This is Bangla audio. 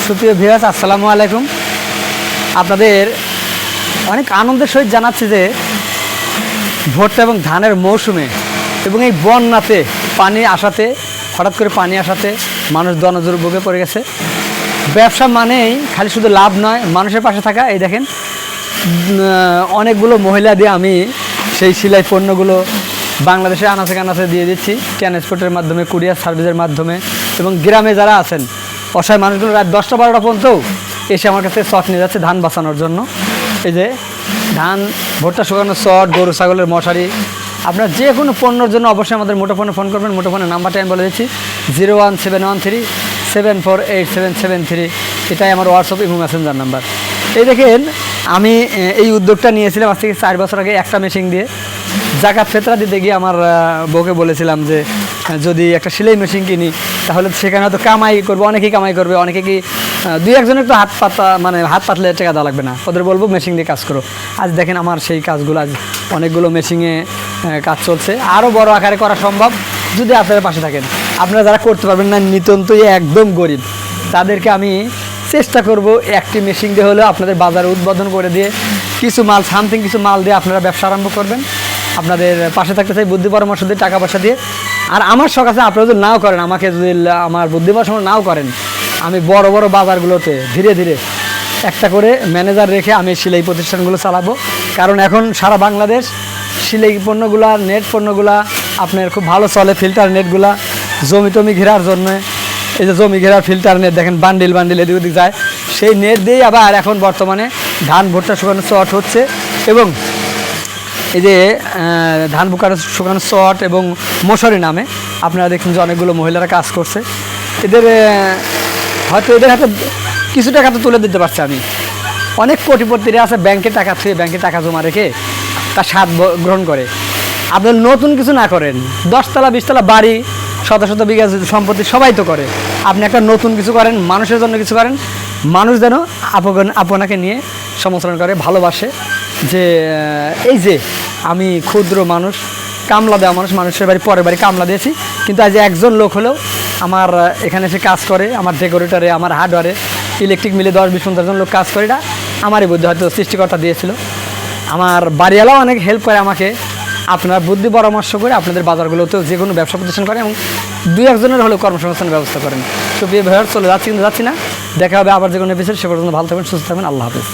সুপ্রিয় ভিউয়ার্স, আসসালামু আলাইকুম। আপনাদের অনেক আনন্দের সহিত জানাচ্ছি যে ভুট্টা এবং ধানের মৌসুমে এবং এই বন্যাতে পানি আসাতে, হঠাৎ করে পানি আসাতে মানুষ দুর্ভোগে পড়ে গেছে। ব্যবসা মানেই খালি শুধু লাভ নয়, মানুষের পাশে থাকা। এই দেখেন, অনেকগুলো মহিলা দিয়ে আমি সেই সেলাই পণ্যগুলো বাংলাদেশে আনাচে কানাচে দিয়ে দিচ্ছি ট্রান্সপোর্টের মাধ্যমে, কুরিয়ার সার্ভিসের মাধ্যমে। এবং গ্রামে যারা আছেন অসহায় মানুষগুলো রাত 10টা-12টা পর্যন্তও এসে আমার কাছে চট নিয়ে যাচ্ছে ধান বাঁচানোর জন্য। এই যে ধান, ভুট্টা শুকানো চট, গরু ছাগলের মশারি, আপনার যে কোনো পণ্যর জন্য অবশ্যই আমাদের মুঠোফোনে ফোন করবেন। মুঠোফোনের নাম্বারটা আমি বলে দিচ্ছি 01713748773। এটাই আমার হোয়াটসঅ্যাপ এবং মেসেঞ্জার নাম্বার। এই দেখেন, আমি এই উদ্যোগটা নিয়েছিলাম আজ থেকে 4 বছর আগে একটা মেশিন দিয়ে। জাকাত ফেতরা দিতে গিয়ে আমার বউকে বলেছিলাম যে যদি একটা সেলাই মেশিন কিনি তাহলে সেখানে হয়তো কামাই করবো, অনেকেই কামাই করবে, অনেকে কি 2-1জনের তো হাত পাতলে টাকা দেওয়া লাগবে না, ওদের বলবো মেশিন দিয়ে কাজ করো। আজ দেখেন আমার সেই কাজগুলো, আজ অনেকগুলো মেশিনে কাজ চলছে। আরও বড় আকারে করা সম্ভব যদি আপনারা পাশে থাকেন। আপনারা যারা করতে পারবেন না, নিতান্তই একদম গরিব, তাদেরকে আমি চেষ্টা করব একটি মেশিন দিয়ে হলেও আপনাদের বাজারে উদ্বোধন করে দিয়ে কিছু মাল দিয়ে আপনারা ব্যবসা আরম্ভ করবেন। আপনাদের পাশে থাকতে চাই বুদ্ধি পরামর্শ দিয়ে, টাকা পয়সা দিয়ে। আর আমার শখ আছে, আপনারা যদি নাও করেন, আমাকে যদি আমার বুদ্ধি পরামর্শ নাও করেন, আমি বড় বড় বাজারগুলোতে ধীরে ধীরে একটা করে ম্যানেজার রেখে আমি সেলাই প্রতিষ্ঠানগুলো চালাবো। কারণ এখন সারা বাংলাদেশ সেলাই পণ্যগুলা, নেট পণ্যগুলা আপনার খুব ভালো চলে। ফিল্টার নেটগুলা জমি ঘেরার জন্য, এই যে জমি ঘেরার ফিল্টার নেট দেখেন, বান্ডিল এদিক ওদিক যায়, সেই নেট দিয়েই আবার এখন বর্তমানে ধান ভুট্টা শুকানো চট হচ্ছে। এবং এই যে ধান শুকানো চট এবং মশারি নামে আপনারা দেখছেন যে অনেকগুলো মহিলারা কাজ করছে। এদের হাতে কিছু টাকা তো তুলে দিতে পারছি আমি। অনেক কোটিপতিরা আছে ব্যাংকে টাকা থুয়ে, ব্যাংকে টাকা জমা রেখে তার স্বাদ গ্রহণ করে। আপনার নতুন কিছু না করেন, 10তলা 20তলা বাড়ি, শত শত বিঘা সম্পত্তি সবাই তো করে। আপনি একটা নতুন কিছু করেন, মানুষের জন্য কিছু করেন, মানুষ যেন আপনাকে নিয়ে সমর্থন করে, ভালোবাসে। যে এই যে আমি ক্ষুদ্র মানুষ, কামলা দেওয়া মানুষ, মানুষের পরের বাড়ি কামলা দিয়েছি, কিন্তু আজ একজন লোক হলেও আমার এখানে এসে কাজ করে, আমার ডেকোরেটরে, আমার হার্ডওয়ারে, ইলেকট্রিক মিলে 10-20-50 জন লোক কাজ করে। এটা আমারই বুদ্ধি, হয়তো সৃষ্টিকর্তা দিয়েছিল। আমার বাড়িওয়ালাও অনেক হেল্প করে আমাকে। আপনার বুদ্ধি পরামর্শ করে আপনাদের বাজারগুলোতেও যে কোনো ব্যবসা প্রতিষ্ঠান করে এবং 2-1জনের হলেও কর্মসংস্থানের ব্যবস্থা করেন। তো প্রিয় ভিউয়ার্স, চলে যাচ্ছি, কিন্তু যাচ্ছি না। দেখা হবে আবার যে কোনো এপিসোড। সে পর্যন্ত ভালো থাকবেন, সুস্থ থাকবেন। আল্লাহ হাফেজ।